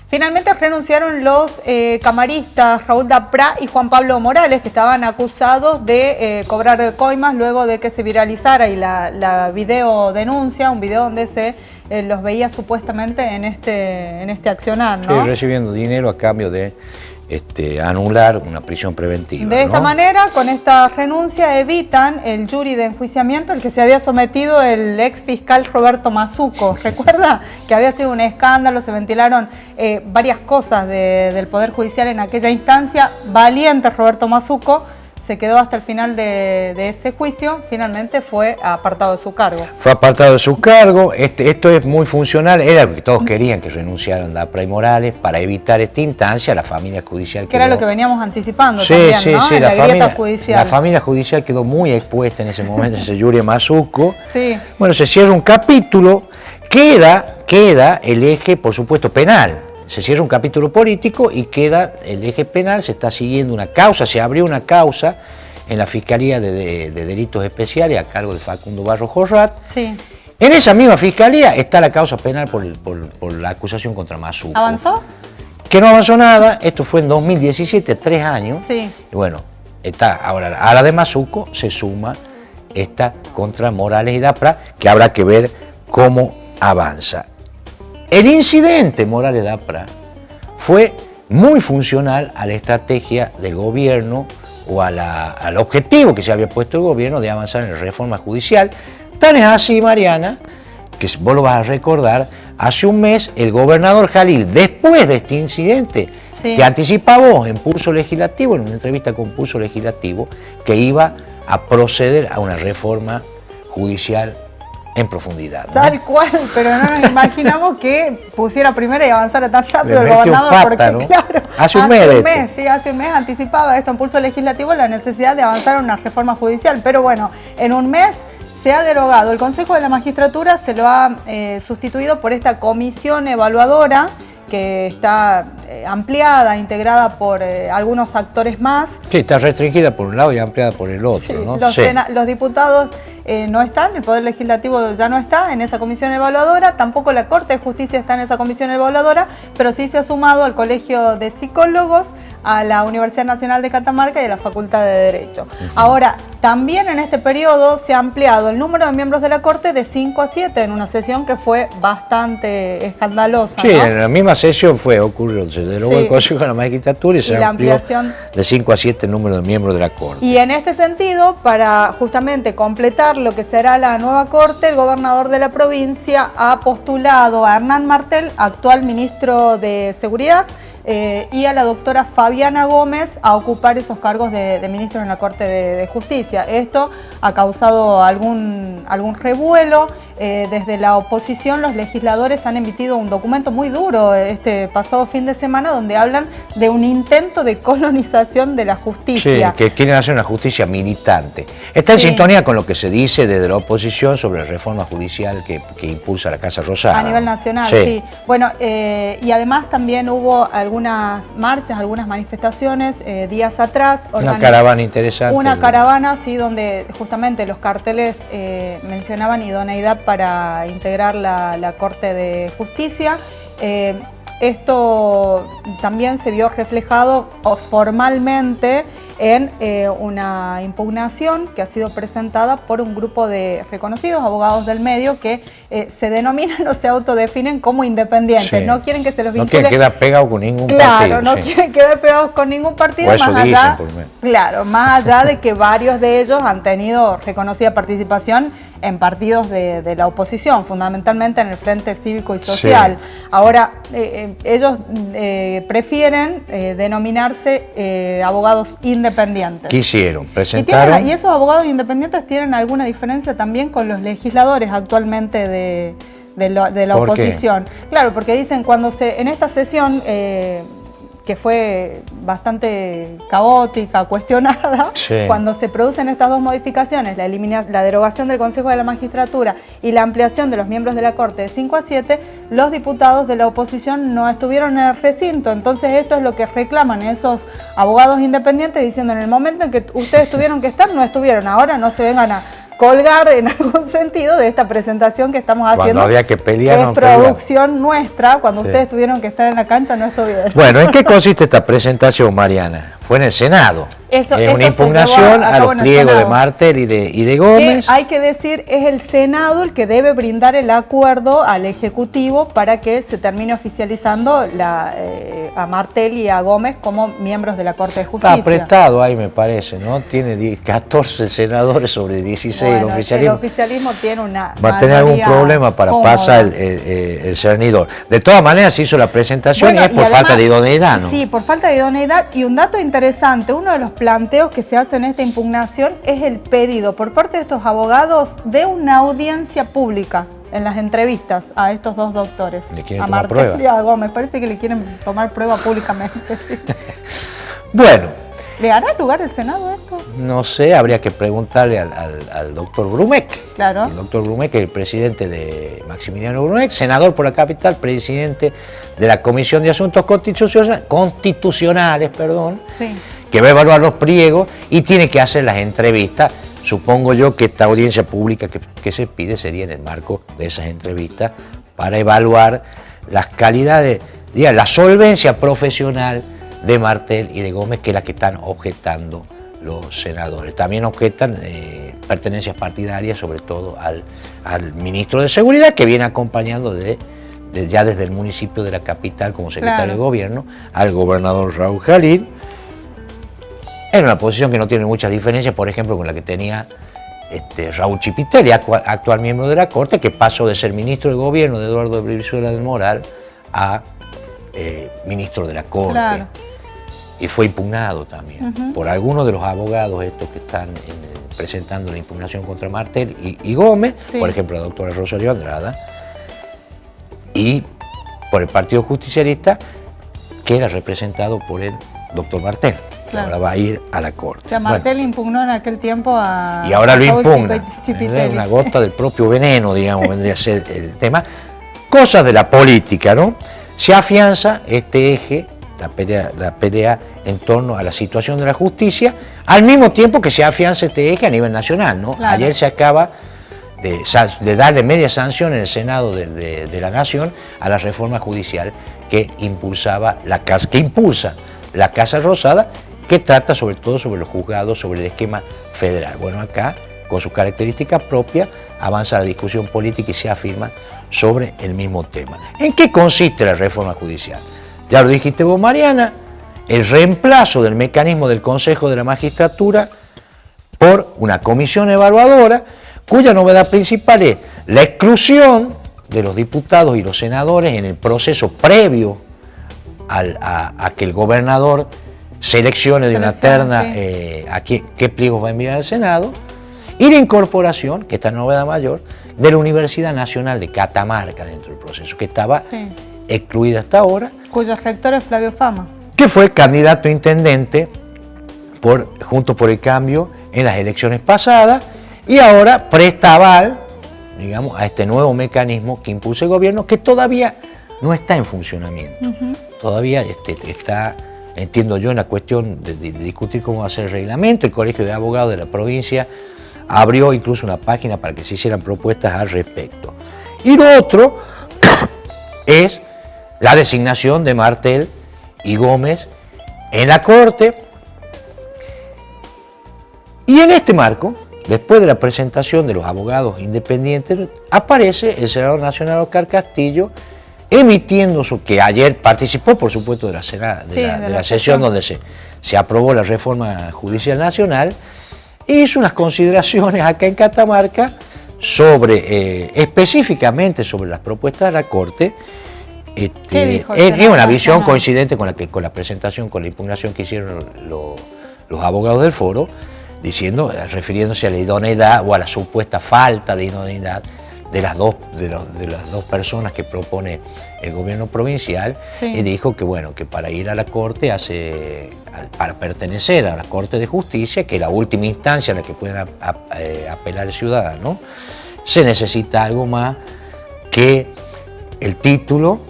Finalmente renunciaron los camaristas Raúl Dapra y Juan Pablo Morales, que estaban acusados de cobrar coimas luego de que se viralizara y la video denuncia, un video donde se los veía supuestamente en este accionar, ¿no? Sí, recibiendo dinero a cambio de anular una prisión preventiva. De esta manera, con esta renuncia, evitan el jury de enjuiciamiento al que se había sometido el ex fiscal Roberto Mazuco. ¿Recuerda? Que había sido un escándalo, se ventilaron varias cosas del Poder Judicial en aquella instancia. Valiente Roberto Mazuco, se quedó hasta el final de ese juicio, finalmente fue apartado de su cargo. Fue apartado de su cargo, esto es muy funcional, era lo que todos querían que renunciaran Dapra y Morales para evitar esta instancia, la familia judicial que era lo que veníamos anticipando también, ¿no? Sí, la grieta judicial. La familia judicial quedó muy expuesta en ese momento, ese jury Mazuco. Sí. Bueno, se cierra un capítulo, queda el eje, por supuesto, penal. Se cierra un capítulo político y queda el eje penal, se está siguiendo una causa, se abrió una causa en la Fiscalía de Delitos Especiales a cargo de Facundo Barros Jorrat. Sí. En esa misma Fiscalía está la causa penal por la acusación contra Mazuco. ¿Avanzó? Que no avanzó nada, esto fue en 2017, 3 años. Sí. Y bueno, está ahora a la de Mazuco se suma esta contra Morales y Dapra, que habrá que ver cómo avanza. El incidente Morales-Dapra fue muy funcional a la estrategia del gobierno o al objetivo que se había puesto el gobierno de avanzar en la reforma judicial. Tan es así, Mariana, que vos lo vas a recordar, hace un mes el gobernador Jalil, después de este incidente, sí, te anticipaba en Pulso Legislativo, en una entrevista con Pulso Legislativo, que iba a proceder a una reforma judicial en profundidad, ¿no? Tal cual, pero no nos imaginamos que pusiera primero y avanzara tan rápido el gobernador, pata, porque ¿no? claro, hace un mes anticipaba esto en Pulso Legislativo la necesidad de avanzar en una reforma judicial, pero bueno, en un mes se ha derogado. El Consejo de la Magistratura se lo ha sustituido por esta comisión evaluadora que está ampliada, integrada por algunos actores más. Sí, está restringida por un lado y ampliada por el otro, sí, ¿no? Los diputados no están, el Poder Legislativo ya no está en esa comisión evaluadora, tampoco la Corte de Justicia está en esa comisión evaluadora, pero sí se ha sumado al Colegio de Psicólogos, a la Universidad Nacional de Catamarca y a la Facultad de Derecho. Ahora, también en este periodo se ha ampliado el número de miembros de la Corte de 5 a 7 en una sesión que fue bastante escandalosa, sí, ¿no? En la misma sesión se derogó el Consejo de la Magistratura y se amplió de 5 a 7 el número de miembros de la Corte. Y en este sentido, para justamente completar lo que será la nueva Corte, el gobernador de la provincia ha postulado a Hernán Martel, actual ministro de Seguridad, y a la doctora Fabiana Gómez a ocupar esos cargos de ministros en la Corte de Justicia. Esto ha causado algún revuelo. Desde la oposición, los legisladores han emitido un documento muy duro este pasado fin de semana donde hablan de un intento de colonización de la justicia. Sí, que quieren hacer una justicia militante. Está en sintonía con lo que se dice desde la oposición sobre la reforma judicial que impulsa la Casa Rosada. A nivel nacional, sí. Bueno, y además también hubo algunas marchas, algunas manifestaciones días atrás. Una caravana interesante. Una caravana, sí, donde justamente los carteles mencionaban idoneidad para integrar la Corte de Justicia. Esto también se vio reflejado formalmente en una impugnación que ha sido presentada por un grupo de reconocidos abogados del medio que se denominan o se autodefinen como independientes. Sí. No quieren que se los vincule. No quieren quedar pegados con ningún partido. Claro, no quieren quedar pegados con ningún partido. Más allá, por claro, más allá de que varios de ellos han tenido reconocida participación en partidos de la oposición, fundamentalmente en el Frente Cívico y Social. Sí. Ahora, ellos prefieren denominarse abogados independientes. Quisieron, presentaron. ¿Y esos abogados independientes tienen alguna diferencia también con los legisladores actualmente de la oposición? Claro, porque dicen en esta sesión que fue bastante caótica, cuestionada, sí, cuando se producen estas dos modificaciones, la derogación del Consejo de la Magistratura y la ampliación de los miembros de la Corte de 5 a 7, los diputados de la oposición no estuvieron en el recinto. Entonces esto es lo que reclaman esos abogados independientes, diciendo en el momento en que ustedes tuvieron que estar, no estuvieron, ahora no se vengan colgar en algún sentido de esta presentación que estamos haciendo. Cuando había que pelear, que es no producción nuestra, cuando sí. ustedes tuvieron que estar en la cancha no estuvieron. Bueno, ¿en qué consiste esta presentación, Mariana? Fue en el Senado. Es una impugnación a los pliegos de Martel y de Gómez. Que hay que decir, es el Senado el que debe brindar el acuerdo al Ejecutivo para que se termine oficializando a Martel y a Gómez como miembros de la Corte de Justicia. Está apretado ahí, me parece, ¿no? Tiene 14 senadores sobre 16 bueno, el oficialismo. El oficialismo tiene una va a tener algún problema para cómoda. pasar el cernidor. De todas maneras, se hizo la presentación Bueno, y es por además, falta de idoneidad, ¿no? Sí, por falta de idoneidad. Y un dato interesante, uno de los planteos que se hace en esta impugnación es el pedido por parte de estos abogados de una audiencia pública en las entrevistas a estos dos doctores, a Martel y a Gómez. Parece que le quieren tomar prueba públicamente. Sí. Bueno. ¿Le hará lugar el Senado esto? No sé, habría que preguntarle al doctor Grumeck. Claro. El doctor Grumeck, el presidente de Maximiliano Grumeck, senador por la capital, presidente de la Comisión de Asuntos Constitucionales, sí. que va a evaluar los pliegos y tiene que hacer las entrevistas. Supongo yo que esta audiencia pública que se pide sería en el marco de esas entrevistas para evaluar las calidades, la solvencia profesional de Martel y de Gómez, que es la que están objetando los senadores. También objetan pertenencias partidarias, sobre todo al ministro de Seguridad, que viene acompañando ya desde el municipio de la capital como secretario de gobierno, al gobernador Raúl Jalil, en una posición que no tiene muchas diferencias, por ejemplo, con la que tenía Raúl Chipitelli, actual miembro de la Corte, que pasó de ser ministro de gobierno de Eduardo Brizuela del Moral a ministro de la Corte. Claro. Y fue impugnado también por algunos de los abogados estos que están presentando la impugnación contra Martel y Gómez, sí. Por ejemplo la doctora Rosario Andrada, y por el Partido Justicialista, que era representado por el doctor Martel, que claro. Ahora va a ir a la Corte. O sea, Martel impugnó en aquel tiempo a... Y ahora lo impugna. Una gota del propio veneno, digamos, vendría a ser el tema. Cosas de la política, ¿no? Se afianza este eje, la pelea en torno a la situación de la justicia, al mismo tiempo que se afianza este eje a nivel nacional, ¿no? Claro. Ayer se acaba de darle media sanción en el Senado de la Nación a la reforma judicial que impulsa la Casa Rosada, que trata sobre todo sobre los juzgados, sobre el esquema federal. Bueno, acá, con sus características propias, avanza la discusión política y se afirma sobre el mismo tema. ¿En qué consiste la reforma judicial? Ya lo dijiste vos, Mariana, el reemplazo del mecanismo del Consejo de la Magistratura por una comisión evaluadora, cuya novedad principal es la exclusión de los diputados y los senadores en el proceso previo a que el gobernador seleccione de una terna sí. A qué pliegos va a enviar al Senado, y la incorporación, que esta novedad mayor, de la Universidad Nacional de Catamarca dentro del proceso, que estaba excluida hasta ahora. Cuyo rector es Flavio Fama. Que fue candidato a intendente Juntos por el Cambio en las elecciones pasadas y ahora presta aval, digamos, a este nuevo mecanismo que impulsa el gobierno, que todavía no está en funcionamiento. Todavía está, entiendo yo, en la cuestión de discutir cómo va a ser el reglamento. El Colegio de Abogados de la provincia abrió incluso una página para que se hicieran propuestas al respecto. Y lo otro es la designación de Martel y Gómez en la Corte. Y en este marco, después de la presentación de los abogados independientes, aparece el senador nacional Oscar Castillo emitiendo que ayer participó, por supuesto, de la sesión donde se aprobó la reforma judicial nacional, e hizo unas consideraciones acá en Catamarca específicamente sobre las propuestas de la Corte. Es una visión coincidente con la presentación, con la impugnación que hicieron los abogados del foro, refiriéndose a la idoneidad o a la supuesta falta de idoneidad de las dos personas que propone el gobierno provincial, y dijo que bueno, que para ir a la Corte para pertenecer a la Corte de Justicia, que es la última instancia a la que pueden apelar el ciudadano, se necesita algo más que el título,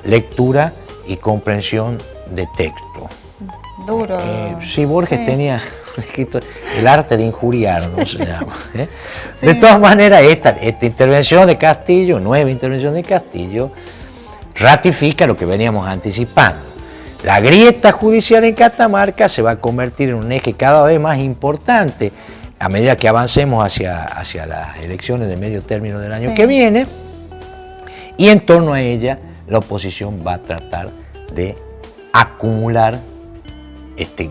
lectura y comprensión de texto. Duro. Sí, Borges tenía escrito El arte de injuriar, ¿no? Se llama, ¿eh? Sí. De todas maneras, esta intervención de Castillo, nueva intervención de Castillo, ratifica lo que veníamos anticipando. La grieta judicial en Catamarca se va a convertir en un eje cada vez más importante a medida que avancemos hacia las elecciones de medio término del año que viene, y en torno a ella la oposición va a tratar de acumular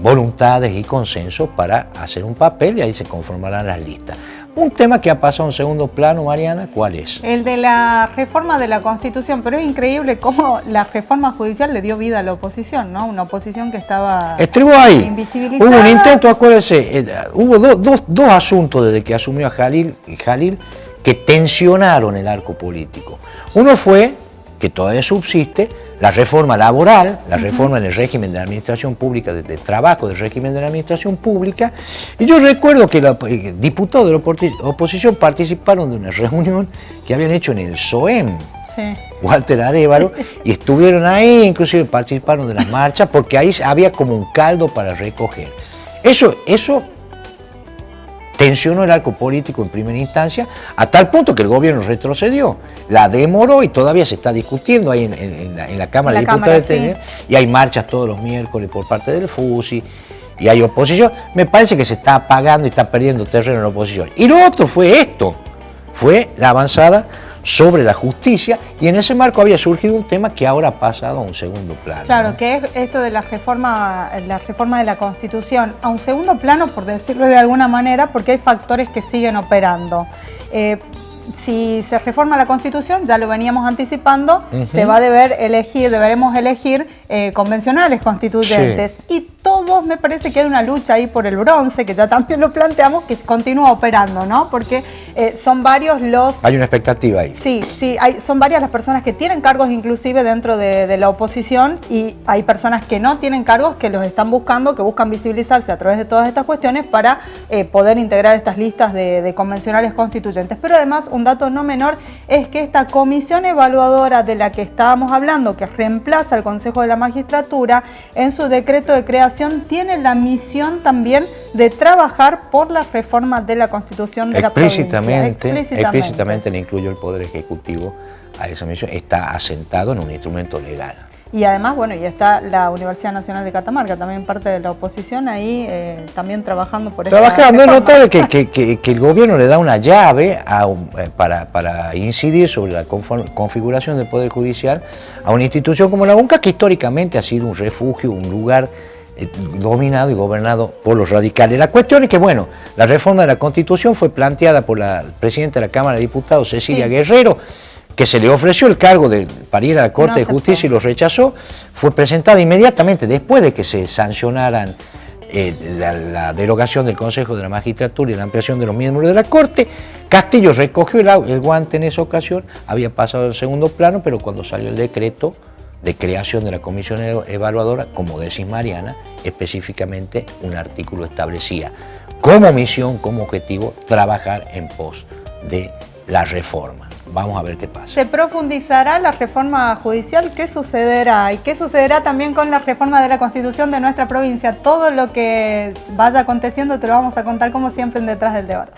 voluntades y consensos para hacer un papel, y ahí se conformarán las listas. Un tema que ha pasado a un segundo plano, Mariana, ¿cuál es? El de la reforma de la Constitución, pero es increíble cómo la reforma judicial le dio vida a la oposición, ¿no? Una oposición que estaba estuvo ahí. Invisibilizada. Hubo un intento, acuérdense, hubo dos asuntos desde que asumió a Jalil que tensionaron el arco político. Uno fue, que todavía subsiste, la reforma laboral, la reforma en el régimen de la administración pública, de trabajo del régimen de la administración pública, y yo recuerdo que los diputados de la oposición participaron de una reunión que habían hecho en el SOEM, Walter Arévalo, y estuvieron ahí, inclusive participaron de las marchas, porque ahí había como un caldo para recoger. Eso tensionó el arco político en primera instancia, a tal punto que el gobierno retrocedió, la demoró y todavía se está discutiendo ahí en la Cámara de Diputados, y hay marchas todos los miércoles por parte del FUSI, y hay oposición. Me parece que se está apagando y está perdiendo terreno en la oposición. Y lo otro fue esto, fue la avanzada sobre la justicia, y en ese marco había surgido un tema que ahora ha pasado a un segundo plano. Claro, ¿no? Que es esto de la reforma de la Constitución a un segundo plano, por decirlo de alguna manera, porque hay factores que siguen operando. Si se reforma la Constitución, ya lo veníamos anticipando, se va a deberemos elegir convencionales constituyentes. Sí. Y todos, me parece que hay una lucha ahí por el bronce, que ya también lo planteamos, que continúa operando, ¿no? Porque son varios los... Hay una expectativa ahí. Sí, son varias las personas que tienen cargos inclusive dentro de la oposición, y hay personas que no tienen cargos, que los están buscando, que buscan visibilizarse a través de todas estas cuestiones para poder integrar estas listas de convencionales constituyentes. Pero además, un dato no menor es que esta comisión evaluadora de la que estábamos hablando, que reemplaza al Consejo de la Magistratura, en su decreto de creación tiene la misión también de trabajar por la reforma de la Constitución de la provincia. Explícitamente le incluye el Poder Ejecutivo a esa misión, está asentado en un instrumento legal. Y además, bueno, y está la Universidad Nacional de Catamarca, también parte de la oposición ahí, también trabajando por esta reforma. Es notable que el gobierno le da una llave para incidir sobre la configuración del Poder Judicial a una institución como la UNCA, que históricamente ha sido un refugio, un lugar dominado y gobernado por los radicales. La cuestión es que, bueno, la reforma de la Constitución fue planteada por la presidenta de la Cámara de Diputados, Cecilia Guerrero, que se le ofreció el cargo para ir a la Corte de Justicia y lo rechazó. Fue presentada inmediatamente después de que se sancionaran la derogación del Consejo de la Magistratura y la ampliación de los miembros de la Corte. Castillo recogió el guante en esa ocasión, había pasado al segundo plano, pero cuando salió el decreto de creación de la comisión evaluadora, como decís Mariana, específicamente un artículo establecía como misión, como objetivo, trabajar en pos de la reforma. Vamos a ver qué pasa. ¿Se profundizará la reforma judicial? ¿Qué sucederá? ¿Y qué sucederá también con la reforma de la Constitución de nuestra provincia? Todo lo que vaya aconteciendo te lo vamos a contar como siempre en Detrás del Debate.